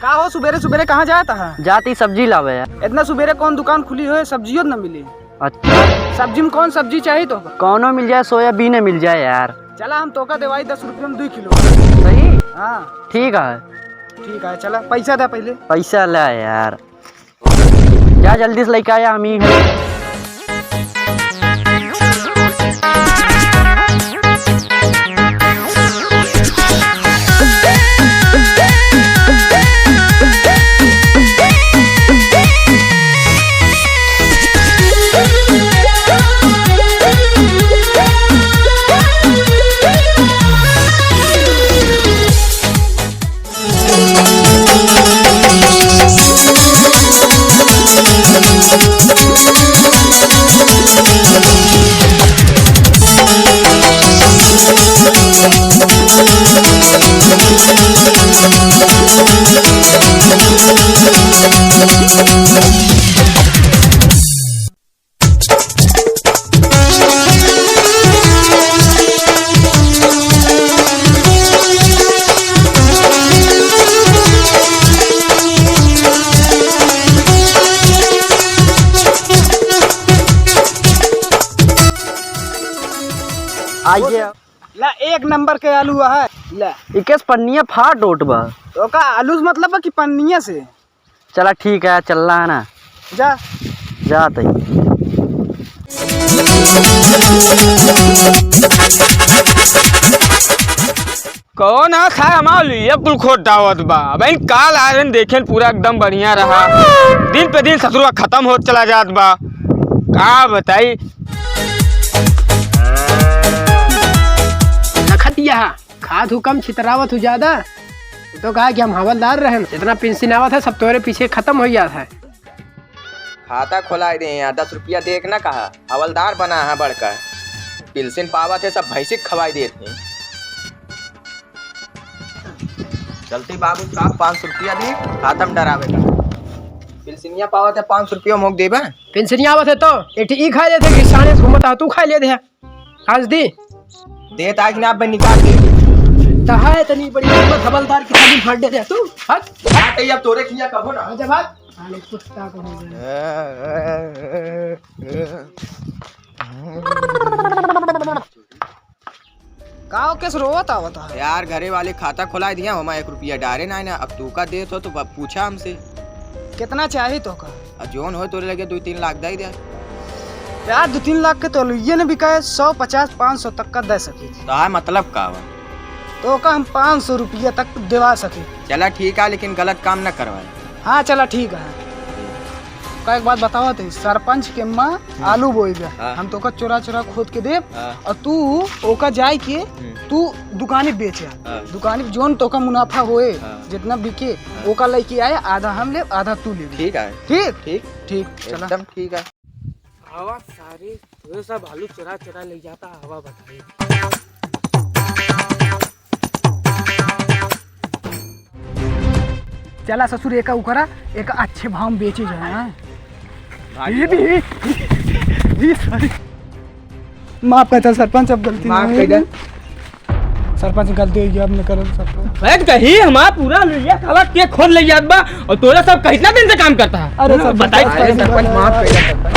का हो सुबेरे सुबेरे कहाँ जाता है? जाती सब्जी लावे यार। इतना सुबेरे कौन दुकान खुली हो, सब्जियों न मिली? अच्छा सब्जी में कौन सब्जी चाहिए तो? कौनो मिल जाए, सोयाबीन मिल जाए यार। चला हम तो का देवाई 10 रुपये में 2 किलो। सही। हाँ ठीक है। ठीक है, चला पैसा दे पहले। पैसा ला यार, जा जल्दी से लेके आया हम ही है। आइए ला 1 नंबर के आलू है। ला इकेस पन्निया फाट ओट बा तो का आलू मतलब है कि पन्निया से? चला ठीक है, चल रहा है ना। जा जाते कौन है खा हमार लिए कुल खोट दावत बा। भाई काल आ रहे देखे पूरा एकदम बढ़िया रहा, दिन पे दिन ससुरा खत्म हो चला जात बा। का बताई नखतिया खाद हुकम छितरावत हो ज्यादा तो कहा कि हम हवलदार रहे, जितना पेंशन आवत है सब तोरे पीछे खत्म हो जाता है। खाता खोलाए दे यहाँ 10 रुपया देख ना कहा, हवलदार बना है बढ़कर, पेंशन पावत है सब भैंसी खवाई देते। चलती बाबू साहब 500 रुपया दे, खाता में डरावे का पेंशनिया पावत है 500 रुपया मोक देबा। पेंशन आवत है तो एटी खा लेते किसाने घूमता तू खा ले दे आज दी दे ताकि ना आप निकाल दे तहाए तनी बड़ी हिम्मत हवलदार की थाली फाड़ दे तू हट हट अब तोरे खिया कहो ना जब बात साले कुत्ता को हो का केस रोवत आवत है यार। घरे वाले खाता खोलाए दिया, हम 1 रुपया डारे ना अब तू का दे तो पूछा हमसे कितना चाहिए तो का? जोन हो तोरे लगे 2-3 लाख दे दे यार। 2-3 लाख के तो ये न बिकाए, 150-500 तक का दे सके तो मतलब का हुआ तो का हम 500 रुपया तक दिवा सके। चला ठीक है, लेकिन गलत काम न करवाए। हाँ चला ठीक है। का एक बात बताओ थे, सरपंच के माँ आलू बोएगा, हम तो का चोरा चोरा खोद के दे और तू ओका जाए के तू दुकानी बेचे, दुकानी जोन तो का मुनाफा होए जितना बिके ओका लेके आए, आधा हम ले आधा तू ले। ठीक है ठीक ठीक ठीक चला एकदम ठीक है। हवा सारी तो सब आलू चुरा चुरा ले जाता, हवा बताइए। चला ससुर एक उकरा एक अच्छे भाव में बेचे जाए। माफ करता सरपंच, अब गलती माफ नहीं कर हुई। सरपंच गलती हुई, अब नहीं करल सरपंच। बैठ कही हमारा पूरा लिया काला के खोद ले जात बा और तोरा सब कितना दिन से काम करता है। अरे सरपंच बताइए सरपंच माफ कर